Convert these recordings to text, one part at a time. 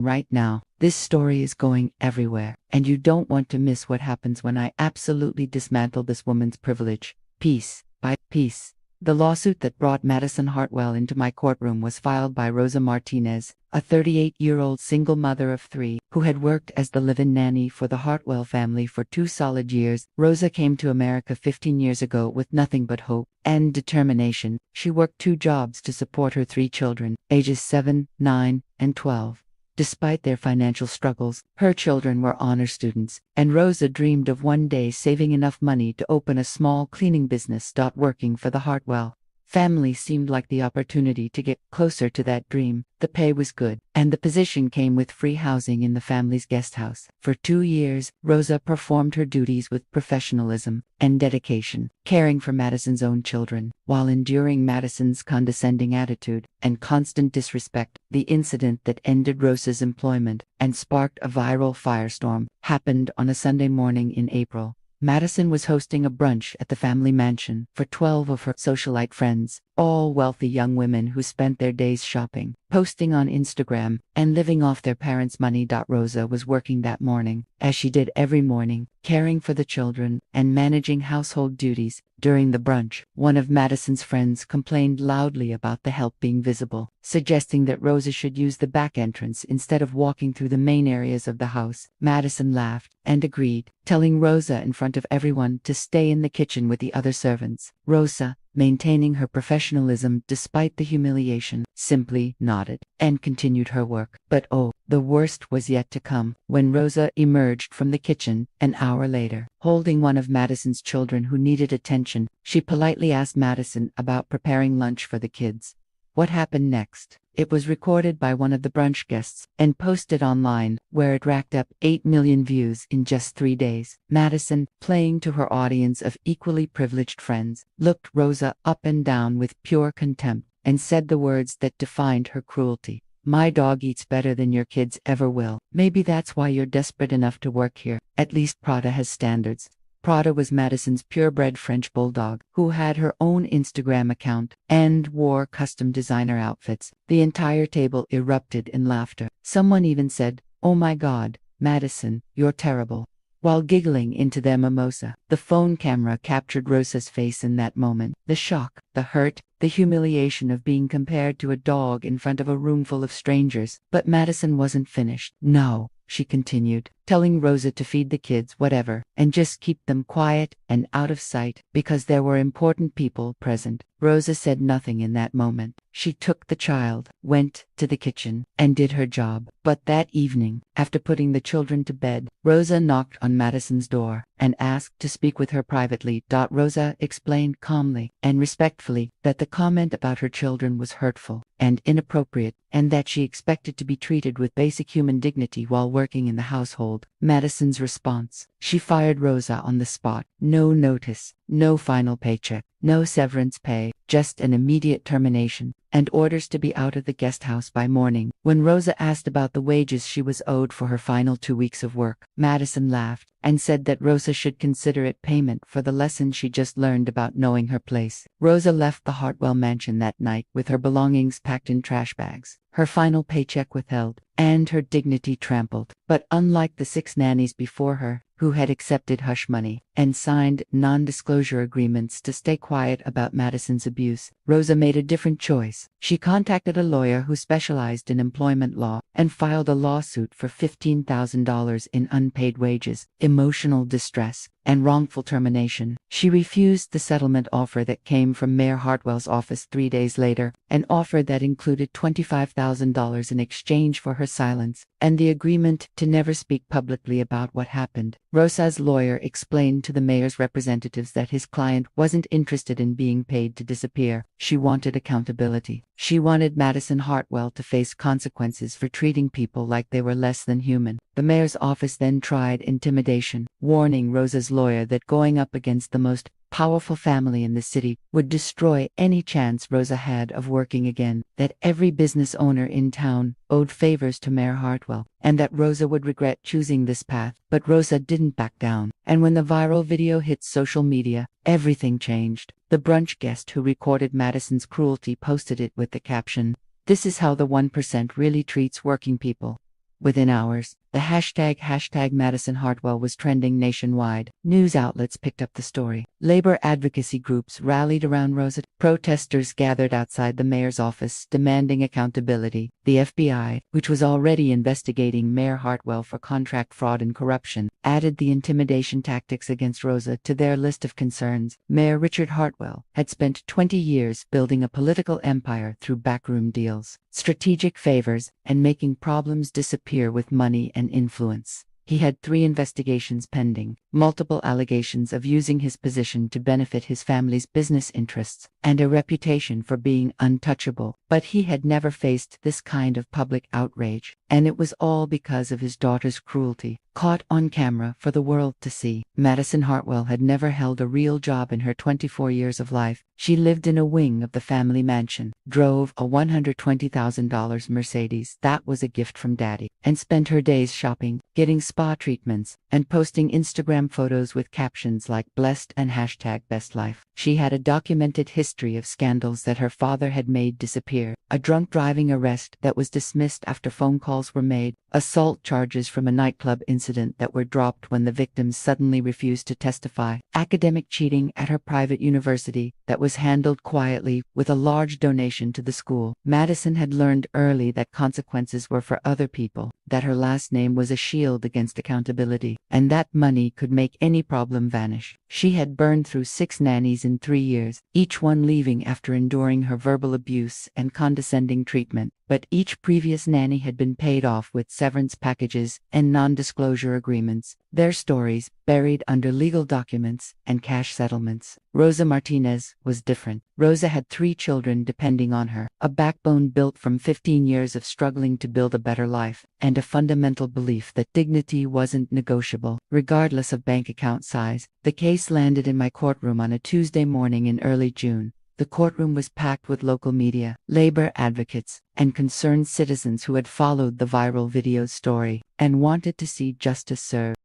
right now. This story is going everywhere, and you don't want to miss what happens when I absolutely dismantle this woman's privilege, piece by piece. The lawsuit that brought Madison Hartwell into my courtroom was filed by Rosa Martinez, a 38-year-old single mother of 3, who had worked as the live-in nanny for the Hartwell family for 2 solid years. Rosa came to America 15 years ago with nothing but hope and determination. She worked 2 jobs to support her 3 children, ages 7, 9, and 12. Despite their financial struggles, her children were honor students, and Rosa dreamed of one day saving enough money to open a small cleaning business. Working for the Hartwell family seemed like the opportunity to get closer to that dream. The pay was good, and the position came with free housing in the family's guest house. For 2 years, Rosa performed her duties with professionalism and dedication, caring for Madison's own children, while enduring Madison's condescending attitude and constant disrespect. The incident that ended Rosa's employment and sparked a viral firestorm happened on a Sunday morning in April. Madison was hosting a brunch at the family mansion for 12 of her socialite friends, all wealthy young women who spent their days shopping, posting on Instagram, and living off their parents' money. Rosa was working that morning, as she did every morning, caring for the children and managing household duties. During the brunch, one of Madison's friends complained loudly about the help being visible, suggesting that Rosa should use the back entrance instead of walking through the main areas of the house. Madison laughed and agreed, telling Rosa in front of everyone to stay in the kitchen with the other servants. Rosa, maintaining her professionalism despite the humiliation, simply nodded and continued her work. But oh, the worst was yet to come, when Rosa emerged from the kitchen an hour later, holding one of Madison's children who needed attention. She politely asked Madison about preparing lunch for the kids. What happened next? It was recorded by one of the brunch guests and posted online, where it racked up 8 million views in just 3 days. Madison, playing to her audience of equally privileged friends, looked Rosa up and down with pure contempt and said the words that defined her cruelty. "My dog eats better than your kids ever will. Maybe that's why you're desperate enough to work here. At least Prada has standards." Prada was Madison's purebred French bulldog, who had her own Instagram account and wore custom designer outfits. The entire table erupted in laughter. Someone even said, "Oh my God, Madison, you're terrible," while giggling into their mimosa. The phone camera captured Rosa's face in that moment. The shock, the hurt, the humiliation of being compared to a dog in front of a room full of strangers. But Madison wasn't finished. "No," she continued, telling Rosa to feed the kids whatever, and just keep them quiet and out of sight, because there were important people present. Rosa said nothing in that moment. She took the child, went to the kitchen, and did her job. But that evening, after putting the children to bed, Rosa knocked on Madison's door and asked to speak with her privately. Rosa explained calmly and respectfully that the comment about her children was hurtful and inappropriate, and that she expected to be treated with basic human dignity while working in the household. Madison's response: she fired Rosa on the spot. No notice, no final paycheck, no severance pay, just an immediate termination, and orders to be out of the guest house by morning. When Rosa asked about the wages she was owed for her final 2 weeks of work, Madison laughed and said that Rosa should consider it payment for the lesson she just learned about knowing her place. Rosa left the Hartwell mansion that night with her belongings packed in trash bags, her final paycheck withheld, and her dignity trampled. But unlike the 6 nannies before her, who had accepted hush money and signed non-disclosure agreements to stay quiet about Madison's abuse, Rosa made a different choice. She contacted a lawyer who specialized in employment law and filed a lawsuit for $15,000 in unpaid wages, emotional distress, and wrongful termination. She refused the settlement offer that came from Mayor Hartwell's office 3 days later, an offer that included $25,000 in exchange for her silence and the agreement to never speak publicly about what happened. Rosa's lawyer explained to the mayor's representatives that his client wasn't interested in being paid to disappear. She wanted accountability. She wanted Madison Hartwell to face consequences for treating people like they were less than human. The mayor's office then tried intimidation, warning Rosa's lawyer that going up against the most powerful family in the city would destroy any chance Rosa had of working again, that every business owner in town owed favors to Mayor Hartwell, and that Rosa would regret choosing this path. But Rosa didn't back down, and when the viral video hit social media, everything changed. The brunch guest who recorded Madison's cruelty posted it with the caption, "This is how the 1% really treats working people." Within hours, the hashtag Madison Hartwell was trending nationwide. News outlets picked up the story. Labor advocacy groups rallied around Rosa. Protesters gathered outside the mayor's office demanding accountability. The FBI, which was already investigating Mayor Hartwell for contract fraud and corruption, added the intimidation tactics against Rosa to their list of concerns. Mayor Richard Hartwell had spent 20 years building a political empire through backroom deals, strategic favors, and making problems disappear with money and influence. He had 3 investigations pending, multiple allegations of using his position to benefit his family's business interests, and a reputation for being untouchable. But he had never faced this kind of public outrage, and it was all because of his daughter's cruelty, caught on camera for the world to see. Madison Hartwell had never held a real job in her 24 years of life. She lived in a wing of the family mansion, drove a $120,000 Mercedes that was a gift from Daddy, and spent her days shopping, getting spa treatments, and posting Instagram photos with captions like blessed and hashtag best life. She had a documented history of scandals that her father had made disappear, a drunk driving arrest that was dismissed after phone calls were made, assault charges from a nightclub incident that were dropped when the victims suddenly refused to testify, academic cheating at her private university that was handled quietly with a large donation to the school. Madison had learned early that consequences were for other people, that her last name was a shield against accountability, and that money could make any problem vanish. She had burned through 6 nannies in 3 years, each one leaving after enduring her verbal abuse and condescending treatment. But each previous nanny had been paid off with severance packages and non-disclosure agreements, their stories buried under legal documents and cash settlements. Rosa Martinez was different. Rosa had 3 children depending on her, a backbone built from 15 years of struggling to build a better life, and a fundamental belief that dignity wasn't negotiable, regardless of bank account size. The case landed in my courtroom on a Tuesday morning in early June. The courtroom was packed with local media, labor advocates, and concerned citizens who had followed the viral video story and wanted to see justice served.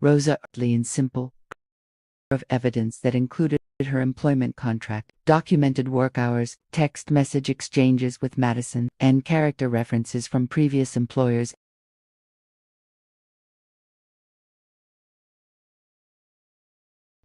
Rosa in simple of evidence that included her employment contract, documented work hours, text message exchanges with Madison, and character references from previous employers.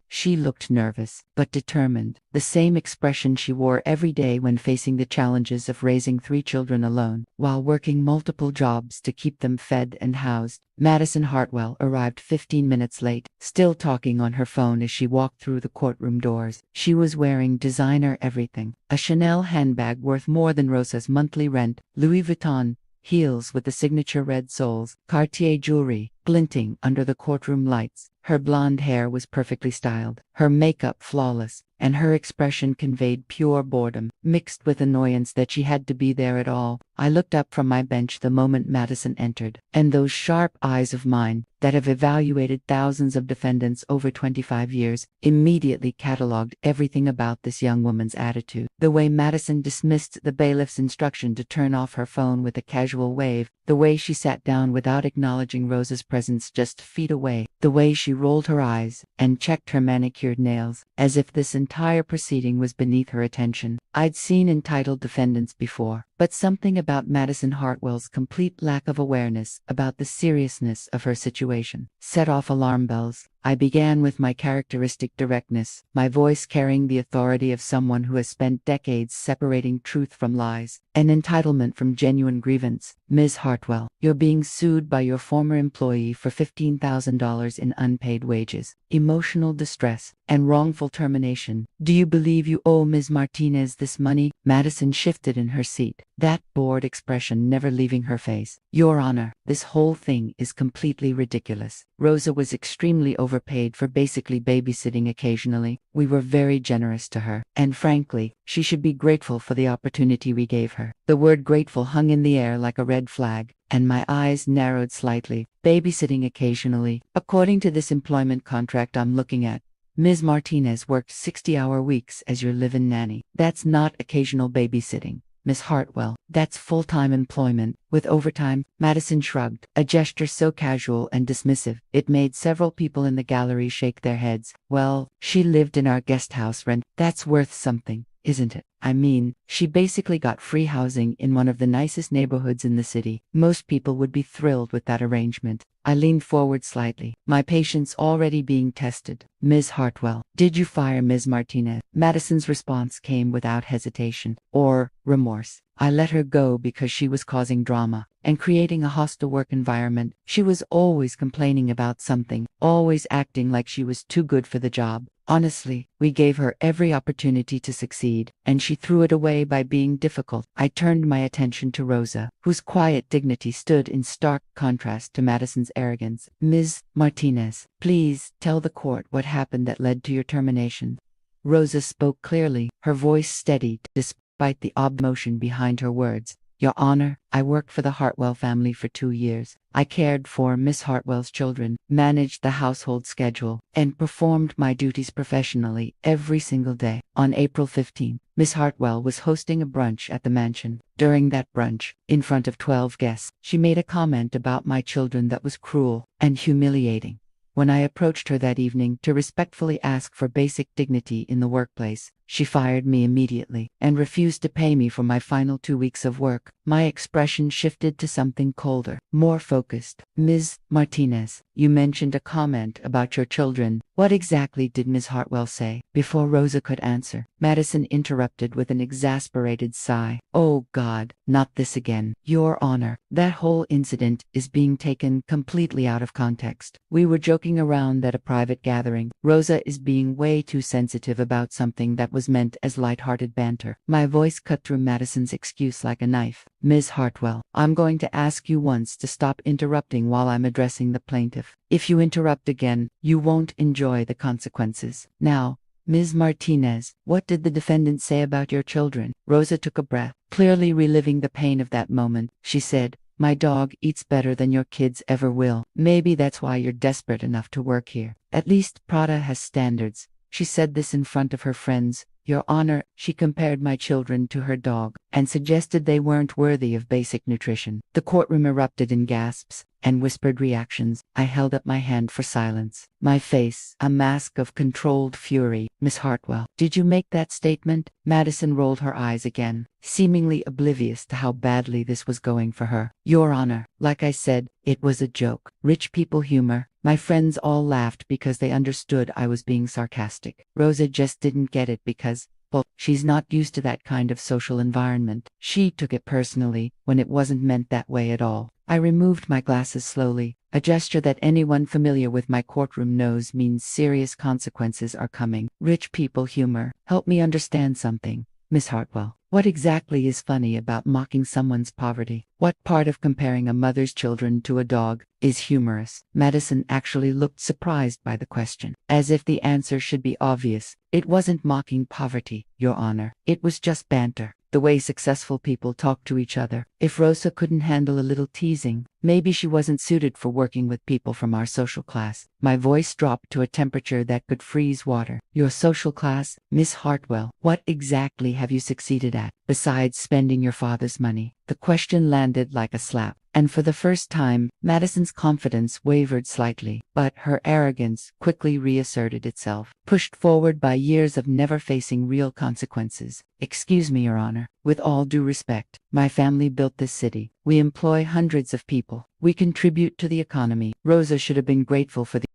She looked nervous, but determined, the same expression she wore every day when facing the challenges of raising 3 children alone, while working multiple jobs to keep them fed and housed. Madison Hartwell arrived 15 minutes late, still talking on her phone as she walked through the courtroom doors. She was wearing designer everything, a Chanel handbag worth more than Rosa's monthly rent, Louis Vuitton heels with the signature red soles, Cartier jewelry, glinting under the courtroom lights. Her blonde hair was perfectly styled, her makeup flawless, and her expression conveyed pure boredom, mixed with annoyance that she had to be there at all. I looked up from my bench the moment Madison entered, and those sharp eyes of mine, that have evaluated thousands of defendants over 25 years, immediately catalogued everything about this young woman's attitude. The way Madison dismissed the bailiff's instruction to turn off her phone with a casual wave, the way she sat down without acknowledging Rosa's presence just feet away, the way she rolled her eyes and checked her manicured nails, as if this entire proceeding was beneath her attention. I'd seen entitled defendants before, but something about Madison Hartwell's complete lack of awareness about the seriousness of her situation set off alarm bells. I began with my characteristic directness, my voice carrying the authority of someone who has spent decades separating truth from lies, and entitlement from genuine grievance. Ms. Hartwell, you're being sued by your former employee for $15,000 in unpaid wages, emotional distress, and wrongful termination. Do you believe you owe Ms. Martinez this money? Madison shifted in her seat, that bored expression never leaving her face. Your Honor, this whole thing is completely ridiculous. Rosa was extremely overpaid for basically babysitting occasionally. We were very generous to her, and frankly, she should be grateful for the opportunity we gave her. The word grateful hung in the air like a red flag, and my eyes narrowed slightly. Babysitting occasionally. According to this employment contract I'm looking at, Ms. Martinez worked 60-hour weeks as your live-in nanny. That's not occasional babysitting, Ms. Hartwell. That's full-time employment, with overtime. Madison shrugged, a gesture so casual and dismissive, it made several people in the gallery shake their heads. Well, she lived in our guest house rent. That's worth something. isn't it? I mean, she basically got free housing in one of the nicest neighborhoods in the city. Most people would be thrilled with that arrangement. I leaned forward slightly, my patience already being tested. Ms. Hartwell, did you fire Ms. Martinez? Madison's response came without hesitation or remorse. I let her go because she was causing drama and creating a hostile work environment. She was always complaining about something, always acting like she was too good for the job. Honestly, we gave her every opportunity to succeed, and she threw it away by being difficult. I turned my attention to Rosa, whose quiet dignity stood in stark contrast to Madison's arrogance. Ms. Martinez, please tell the court what happened that led to your termination. Rosa spoke clearly, her voice steadied despite the odd emotion behind her words. Your Honor, I worked for the Hartwell family for 2 years. I cared for Miss Hartwell's children, managed the household schedule, and performed my duties professionally every single day. On April 15, Miss Hartwell was hosting a brunch at the mansion. During that brunch, in front of 12 guests, she made a comment about my children that was cruel and humiliating. When I approached her that evening to respectfully ask for basic dignity in the workplace, she fired me immediately and refused to pay me for my final 2 weeks of work. My expression shifted to something colder, more focused. Ms. Martinez, you mentioned a comment about your children. What exactly did Ms. Hartwell say? Before Rosa could answer, Madison interrupted with an exasperated sigh. Oh God, not this again. Your Honor, that whole incident is being taken completely out of context. We were joking around at a private gathering. Rosa is being way too sensitive about something that was meant as light-hearted banter. My voice cut through Madison's excuse like a knife. Ms. Hartwell, I'm going to ask you once to stop interrupting while I'm addressing the plaintiff. If you interrupt again, you won't enjoy the consequences. Now, Ms. Martinez, what did the defendant say about your children? Rosa took a breath, clearly reliving the pain of that moment. She said, my dog eats better than your kids ever will. Maybe that's why you're desperate enough to work here. At least Prada has standards. She said this in front of her friends. Your Honor, she compared my children to her dog and suggested they weren't worthy of basic nutrition. The courtroom erupted in gasps and whispered reactions. I held up my hand for silence, my face a mask of controlled fury. Miss Hartwell, did you make that statement? Madison rolled her eyes again, seemingly oblivious to how badly this was going for her. Your Honor, like I said, it was a joke. Rich people humor. My friends all laughed because they understood I was being sarcastic. Rosa just didn't get it because, well, she's not used to that kind of social environment. She took it personally when it wasn't meant that way at all. I removed my glasses slowly, a gesture that anyone familiar with my courtroom knows means serious consequences are coming. Rich people humor. Help me understand something, Miss Hartwell. What exactly is funny about mocking someone's poverty? What part of comparing a mother's children to a dog is humorous? Madison actually looked surprised by the question, as if the answer should be obvious. It wasn't mocking poverty, Your Honor. It was just banter. The way successful people talk to each other. If Rosa couldn't handle a little teasing, maybe she wasn't suited for working with people from our social class. My voice dropped to a temperature that could freeze water. Your social class, Miss Hartwell, what exactly have you succeeded at, besides spending your father's money? The question landed like a slap, and for the first time, Madison's confidence wavered slightly, but her arrogance quickly reasserted itself, pushed forward by years of never facing real consequences. Excuse me, Your Honor. With all due respect, my family built this city. We employ hundreds of people. We contribute to the economy. Rosa should have been grateful for the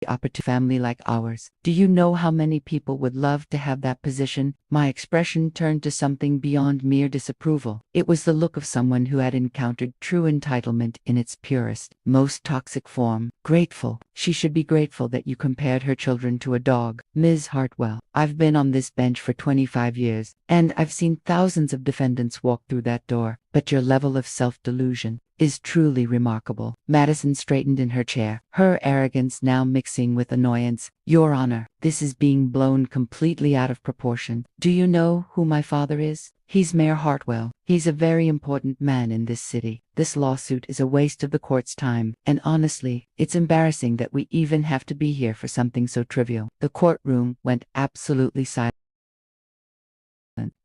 opportunity. Family like ours. Do you know how many people would love to have that position? My expression turned to something beyond mere disapproval. It was the look of someone who had encountered true entitlement in its purest, most toxic form. Grateful. She should be grateful that you compared her children to a dog. Ms. Hartwell, I've been on this bench for 25 years, and I've seen thousands of defendants walk through that door, but your level of self-delusion is truly remarkable. Madison straightened in her chair, her arrogance now mixing with annoyance. Your Honor, this is being blown completely out of proportion. Do you know who my father is? He's Mayor Hartwell. He's a very important man in this city. This lawsuit is a waste of the court's time, and honestly, it's embarrassing that we even have to be here for something so trivial. The courtroom went absolutely silent.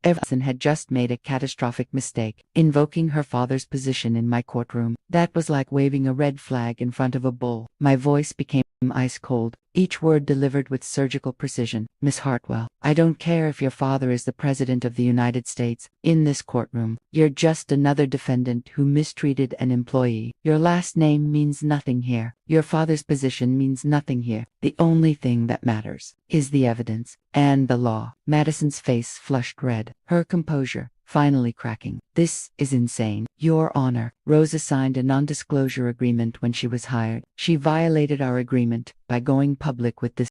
Everson had just made a catastrophic mistake, invoking her father's position in my courtroom. That was like waving a red flag in front of a bull. My voice became ice cold. each word delivered with surgical precision. Miss Hartwell, I don't care if your father is the President of the United States. In this courtroom, you're just another defendant who mistreated an employee. Your last name means nothing here. Your father's position means nothing here. The only thing that matters is the evidence and the law. Madison's face flushed red, her composure finally cracking. This is insane. Your Honor, Rosa signed a non-disclosure agreement when she was hired. She violated our agreement by going public with this